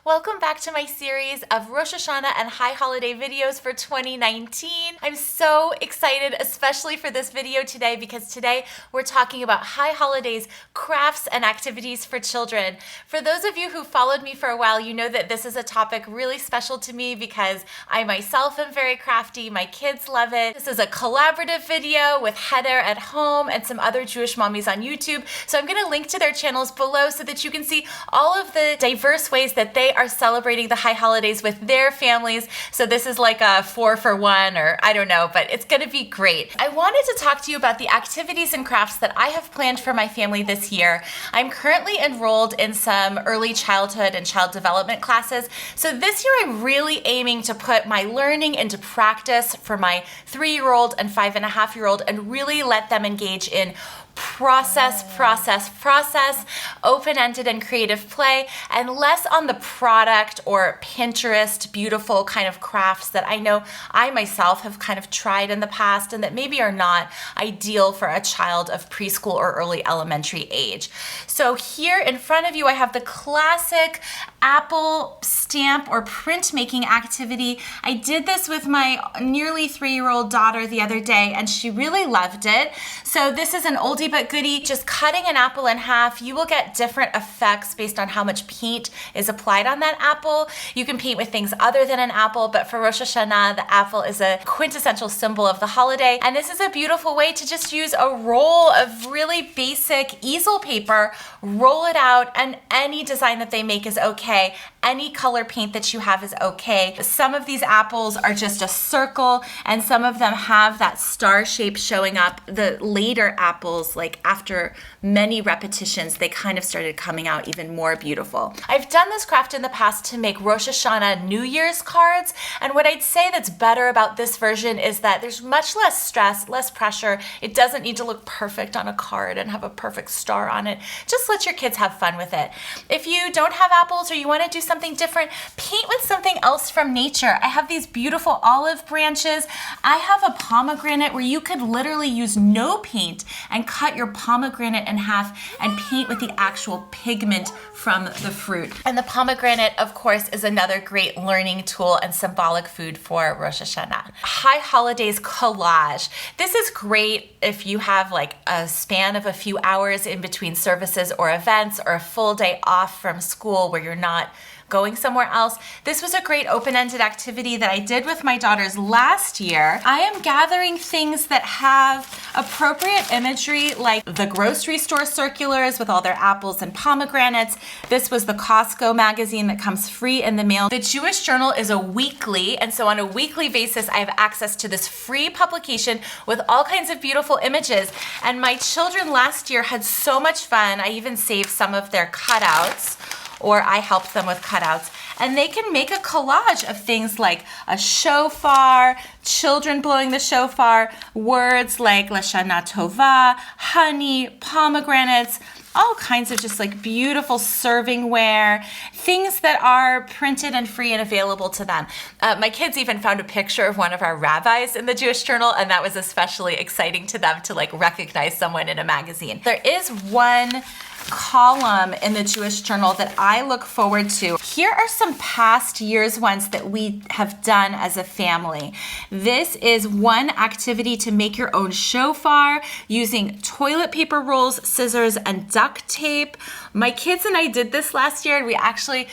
Welcome back to my series of Rosh Hashanah and High Holiday videos for 2019. I'm so excited, especially for this video today, because today we're talking about High Holidays, crafts and activities for children. For those of you who followed me for a while, you know that this is a topic really special to me because I myself am very crafty. My kids love it. This is a collaborative video with Cheder at home and some other Jewish mommies on YouTube. So I'm going to link to their channels below so that you can see all of the diverse ways that they are celebrating the high holidays with their families. So this is like a 4-for-1 or I don't know, but it's gonna be great. I wanted to talk to you about the activities and crafts that I have planned for my family this year. I'm currently enrolled in some early childhood and child development classes. So this year I'm really aiming to put my learning into practice for my 3-year-old and 5.5-year-old and really let them engage in process, open-ended and creative play, and less on the product or Pinterest beautiful kind of crafts that I know I myself have kind of tried in the past and that maybe are not ideal for a child of preschool or early elementary age. So here in front of you, I have the classic Apple stamp or printmaking activity. I did this with my nearly 3-year-old daughter the other day and she really loved it. So this is an oldie but goodie, just cutting an apple in half. You will get different effects based on how much paint is applied on that apple. You can paint with things other than an apple, but for Rosh Hashanah, the apple is a quintessential symbol of the holiday. And this is a beautiful way to just use a roll of really basic easel paper, roll it out, and any design that they make is okay. Any color paint that you have is okay. Some of these apples are just a circle, and some of them have that star shape showing up. The later apples, like after many repetitions, they kind of started coming out even more beautiful. I've done this craft in the past to make Rosh Hashanah New Year's cards, and what I'd say that's better about this version is that there's much less stress, less pressure. It doesn't need to look perfect on a card and have a perfect star on it. Just let your kids have fun with it. If you don't have apples or you want to do something different, paint with something else from nature. I have these beautiful olive branches. I have a pomegranate where you could literally use no paint and cut your pomegranate in half and paint with the actual pigment from the fruit. And the pomegranate, of course, is another great learning tool and symbolic food for Rosh Hashanah. High Holidays collage. This is great if you have like a span of a few hours in between services or events or a full day off from school where you're not going somewhere else. This was a great open-ended activity that I did with my daughters last year. I am gathering things that have appropriate imagery like the grocery store circulars with all their apples and pomegranates. This was the Costco magazine that comes free in the mail. The Jewish Journal is a weekly, and so on a weekly basis I have access to this free publication with all kinds of beautiful images. And my children last year had so much fun. I even saved some of their cutouts, or I helped them with cutouts, and they can make a collage of things like a shofar, children blowing the shofar, words like Lashana Tova, honey, pomegranates, all kinds of just like beautiful servingware, things that are printed and free and available to them. My kids even found a picture of one of our rabbis in the Jewish Journal, and that was especially exciting to them to like recognize someone in a magazine. There is one column in the Jewish Journal that I look forward to. Here are some past years ones that we have done as a family. This is one activity to make your own shofar using toilet paper rolls, scissors, and duct tape. My kids and I did this last year, and we actually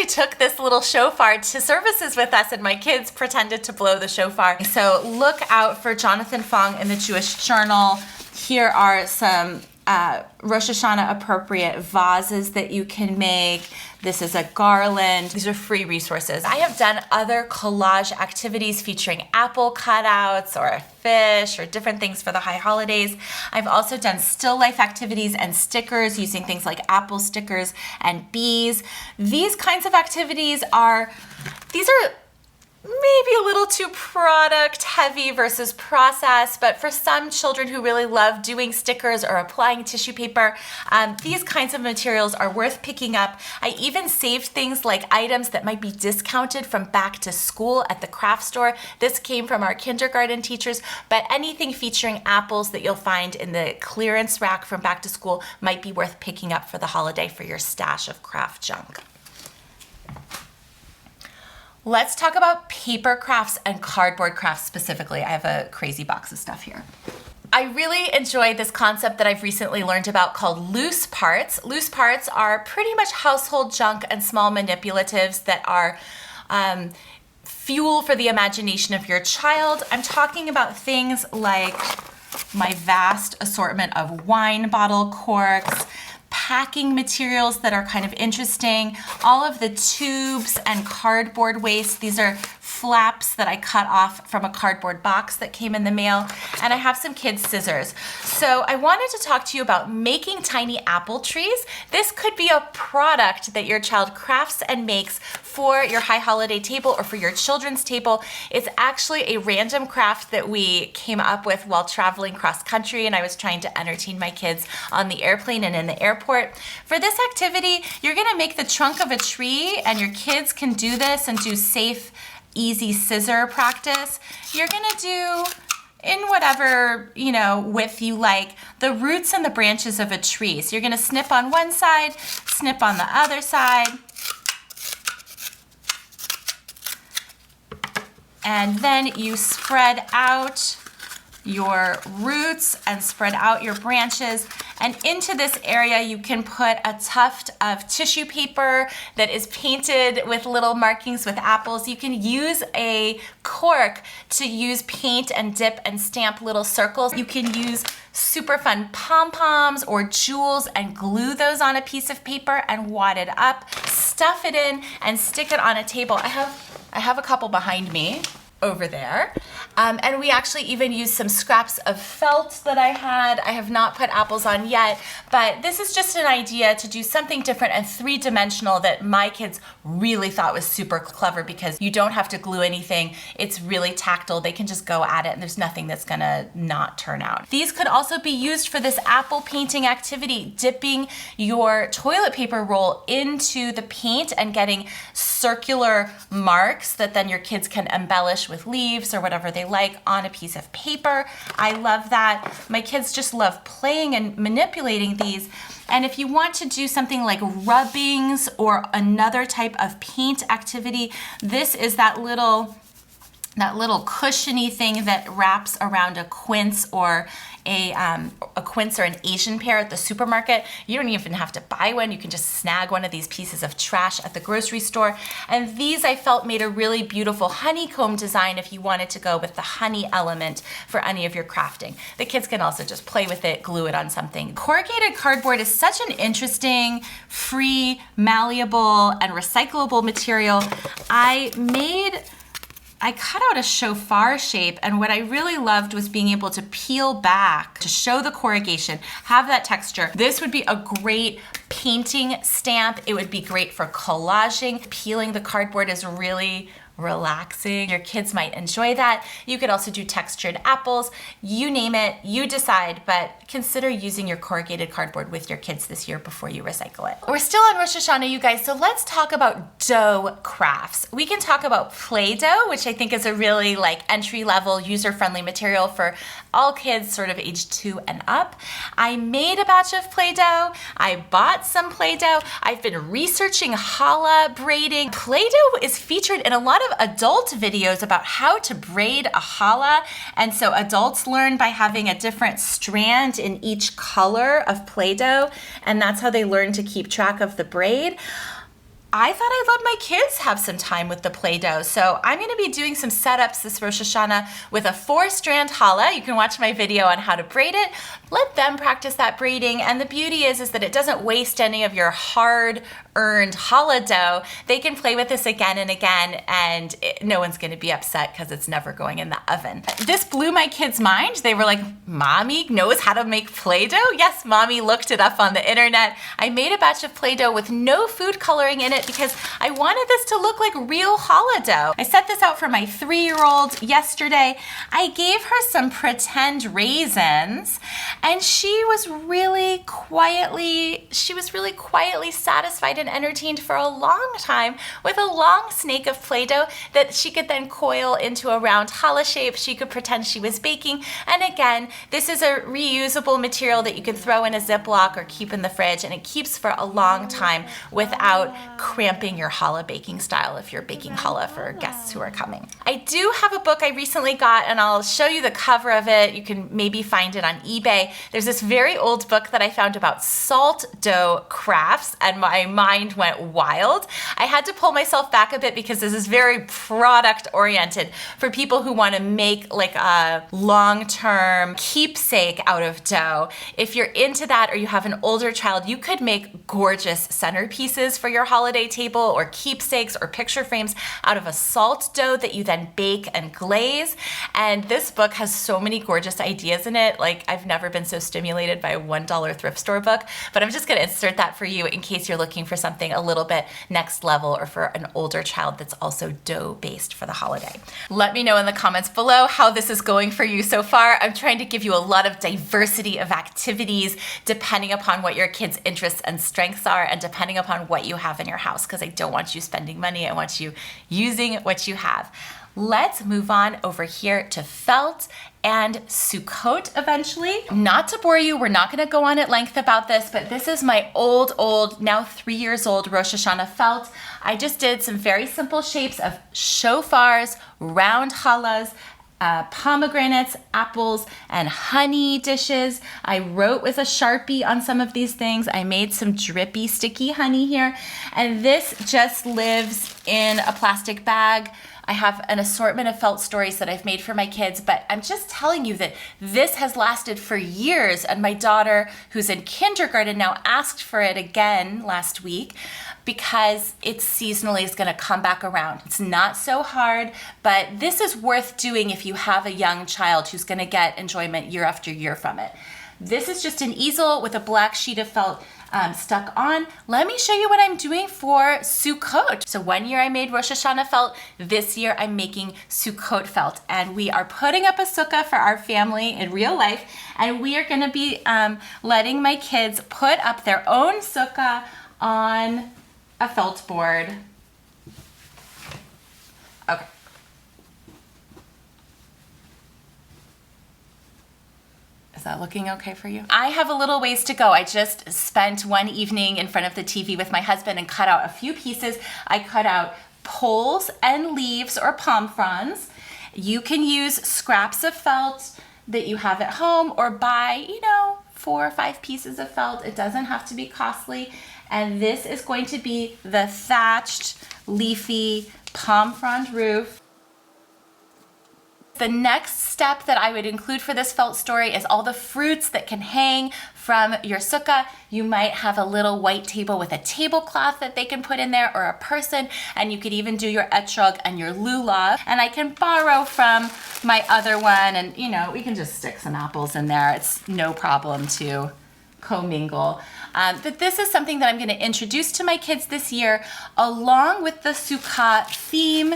took this little shofar to services with us, and my kids pretended to blow the shofar. So look out for Jonathan Fong in the Jewish Journal. Here are some Rosh Hashanah appropriate vases that you can make. This is a garland. These are free resources. I have done other collage activities featuring apple cutouts or a fish or different things for the high holidays. I've also done still life activities and stickers using things like apple stickers and bees. These kinds of activities are maybe a little too product heavy versus process, but for some children who really love doing stickers or applying tissue paper, these kinds of materials are worth picking up. I even saved things like items that might be discounted from back to school at the craft store. This came from our kindergarten teachers, but anything featuring apples that you'll find in the clearance rack from back to school might be worth picking up for the holiday for your stash of craft junk. Let's talk about paper crafts and cardboard crafts specifically. I have a crazy box of stuff here. I really enjoy this concept that I've recently learned about called loose parts. Loose parts are pretty much household junk and small manipulatives that are fuel for the imagination of your child. I'm talking about things like my vast assortment of wine bottle corks, packing materials that are kind of interesting, all of the tubes and cardboard waste. These are flaps that I cut off from a cardboard box that came in the mail, and I have some kids' scissors. So I wanted to talk to you about making tiny apple trees. This could be a product that your child crafts and makes for your high holiday table or for your children's table. It's actually a random craft that we came up with while traveling cross country, and I was trying to entertain my kids on the airplane and in the airport. For this activity, you're gonna make the trunk of a tree, and your kids can do this and do safe, easy scissor practice. You're gonna do, in whatever, width you like, the roots and the branches of a tree. So you're gonna snip on one side, snip on the other side, and then you spread out your roots and spread out your branches. And into this area, you can put a tuft of tissue paper that is painted with little markings with apples. You can use a cork to use paint and dip and stamp little circles. You can use super fun pom-poms or jewels and glue those on a piece of paper and wad it up, stuff it in, and stick it on a table. I have a couple behind me over there. And we actually even used some scraps of felt that I had. I have not put apples on yet, but this is just an idea to do something different and three-dimensional that my kids really thought was super clever, because you don't have to glue anything. It's really tactile. They can just go at it and there's nothing that's gonna not turn out. These could also be used for this apple painting activity, dipping your toilet paper roll into the paint and getting circular marks that then your kids can embellish with leaves or whatever they like on a piece of paper. I love that. My kids just love playing and manipulating these. And if you want to do something like rubbings or another type of paint activity, this is that little cushiony thing that wraps around a quince or a quince or an Asian pear at the supermarket. You don't even have to buy one. You can just snag one of these pieces of trash at the grocery store. And these, I felt, made a really beautiful honeycomb design if you wanted to go with the honey element for any of your crafting. The kids can also just play with it, glue it on something. Corrugated cardboard is such an interesting, free, malleable, and recyclable material. I cut out a shofar shape, and what I really loved was being able to peel back to show the corrugation, have that texture. This would be a great painting stamp. It would be great for collaging. Peeling the cardboard is really relaxing. Your kids might enjoy that. You could also do textured apples. You name it, you decide, but consider using your corrugated cardboard with your kids this year before you recycle it. We're still on Rosh Hashanah, you guys, so let's talk about dough crafts. We can talk about Play-Doh, which I think is a really entry-level, user-friendly material for all kids sort of age 2 and up. I made a batch of Play-Doh. I bought some Play-Doh. I've been researching challah braiding. Play-Doh is featured in a lot of adult videos about how to braid a challah, and so adults learn by having a different strand in each color of Play-Doh, and that's how they learn to keep track of the braid. I thought I'd let my kids have some time with the Play-Doh, so I'm gonna be doing some setups this Rosh Hashanah with a 4-strand challah. You can watch my video on how to braid it. Let them practice that braiding, and the beauty is that it doesn't waste any of your hard-earned challah dough. They can play with this again and again, and no one's gonna be upset because it's never going in the oven. This blew my kids' mind. They were like, Mommy knows how to make Play-Doh? Yes, Mommy looked it up on the internet. I made a batch of Play-Doh with no food coloring in it because I wanted this to look like real challah dough. I set this out for my 3-year-old yesterday. I gave her some pretend raisins, and she was really quietly satisfied and entertained for a long time with a long snake of Play-Doh that she could then coil into a round challah shape. She could pretend she was baking. And again, this is a reusable material that you can throw in a Ziploc or keep in the fridge, and it keeps for a long time without cramping your challah baking style if you're baking challah for guests who are coming. I do have a book I recently got, and I'll show you the cover of it. You can maybe find it on eBay. There's this very old book that I found about salt dough crafts, and my mind went wild. I had to pull myself back a bit because this is very product oriented for people who want to make like a long-term keepsake out of dough. If you're into that or you have an older child, you could make gorgeous centerpieces for your holiday table or keepsakes or picture frames out of a salt dough that you then bake and glaze. And this book has so many gorgeous ideas in it. Like, I've never been so stimulated by a $1 thrift store book, but I'm just going to insert that for you in case you're looking for something a little bit next level or for an older child that's also dough based for the holiday. Let me know in the comments below how this is going for you so far. I'm trying to give you a lot of diversity of activities depending upon what your kids' interests and strengths are and depending upon what you have in your house, because I don't want you spending money. I want you using what you have. Let's move on over here to felt and SUKKOT eventually. Not to bore you, we're not gonna go on at length about this, but this is my old, now 3 years old Rosh Hashanah felt. I just did some very simple shapes of shofars, round challahs, pomegranates, apples, and honey dishes. I wrote with a Sharpie on some of these things. I made some drippy, sticky honey here, and this just lives in a plastic bag. I have an assortment of felt stories that I've made for my kids, but I'm just telling you that this has lasted for years, and my daughter, who's in kindergarten now, asked for it again last week because it seasonally is gonna come back around. It's not so hard, but this is worth doing if you have a young child who's gonna get enjoyment year after year from it. This is just an easel with a black sheet of felt stuck on. Let me show you what I'm doing for SUKKOT. So one year I made Rosh Hashanah felt. This year I'm making SUKKOT felt. And we are putting up a sukkah for our family in real life. And we are gonna be letting my kids put up their own sukkah on a felt board. Okay. Is that looking okay for you? I have a little ways to go. I just spent one evening in front of the TV with my husband and cut out a few pieces. I cut out poles and leaves or palm fronds. You can use scraps of felt that you have at home or buy, 4 or 5 pieces of felt. It doesn't have to be costly. And this is going to be the thatched, leafy palm frond roof. The next step that I would include for this felt story is all the fruits that can hang from your sukkah. You might have a little white table with a tablecloth that they can put in there, or a person, and you could even do your Etrog and your Lulav. And I can borrow from my other one, and we can just stick some apples in there. It's no problem to commingle. But this is something that I'm going to introduce to my kids this year, along with the Sukkah theme.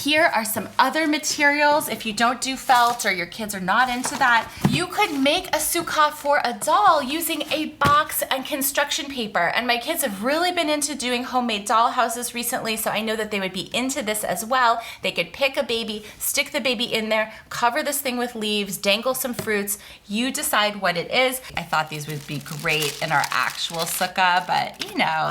Here are some other materials. If you don't do felt or your kids are not into that, you could make a sukkah for a doll using a box and construction paper. And my kids have really been into doing homemade doll houses recently, so I know that they would be into this as well. They could pick a baby, stick the baby in there, cover this thing with leaves, dangle some fruits. You decide what it is. I thought these would be great in our actual sukkah, but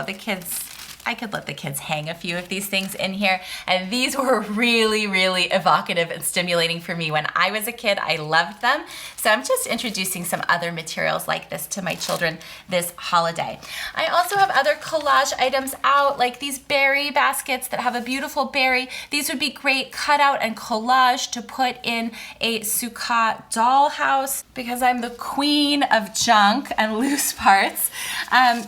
the kids, I could let the kids hang a few of these things in here. And these were really, really evocative and stimulating for me when I was a kid. I loved them. So I'm just introducing some other materials like this to my children this holiday. I also have other collage items out, like these berry baskets that have a beautiful berry. These would be great cut out and collage to put in a Sukkah dollhouse because I'm the queen of junk and loose parts.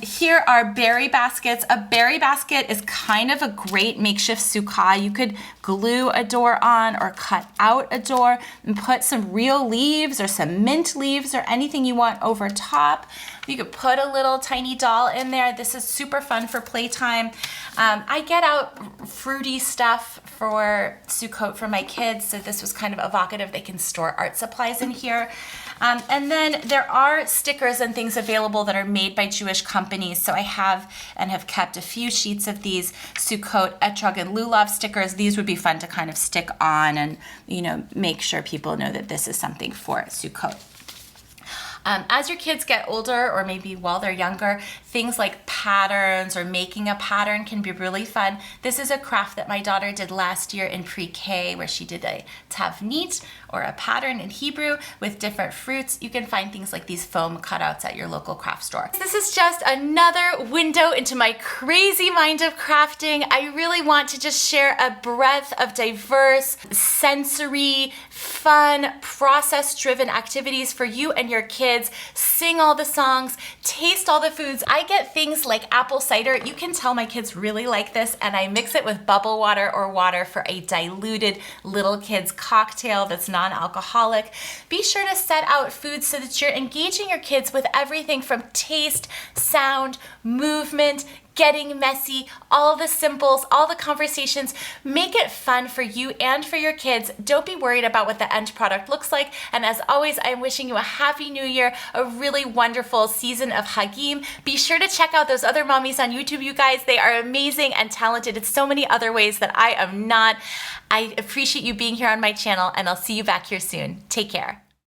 Here are berry baskets. A berry basket is kind of a great makeshift sukkah. You could glue a door on or cut out a door and put some real leaves or some mint leaves or anything you want over top. You could put a little tiny doll in there. This is super fun for playtime. I get out fruity stuff for Sukkot for my kids, so this was kind of evocative. They can store art supplies in here. And then there are stickers and things available that are made by Jewish companies. So I have kept a few sheets of these SUKKOT, Etrog and Lulav stickers. These would be fun to kind of stick on and, you know, make sure people know that this is something for Sukkot. As your kids get older, or maybe while they're younger, things like patterns or making a pattern can be really fun. This is a craft that my daughter did last year in pre-K, where she did a tavnit, or a pattern in Hebrew, with different fruits. You can find things like these foam cutouts at your local craft store. This is just another window into my crazy mind of crafting. I really want to just share a breadth of diverse, sensory, fun, process-driven activities for you and your kids. Sing all the songs, taste all the foods. I get things like apple cider. You can tell my kids really like this, and I mix it with bubble water or water for a diluted little kids cocktail that's non-alcoholic. Be sure to set out foods so that you're engaging your kids with everything from taste, sound, movement, getting messy, all the simples, all the conversations. Make it fun for you and for your kids. Don't be worried about what the end product looks like. And as always, I'm wishing you a happy new year, a really wonderful season of Hagim. Be sure to check out those other mommies on YouTube, you guys. They are amazing and talented in so many other ways that I am not. I appreciate you being here on my channel, and I'll see you back here soon. Take care.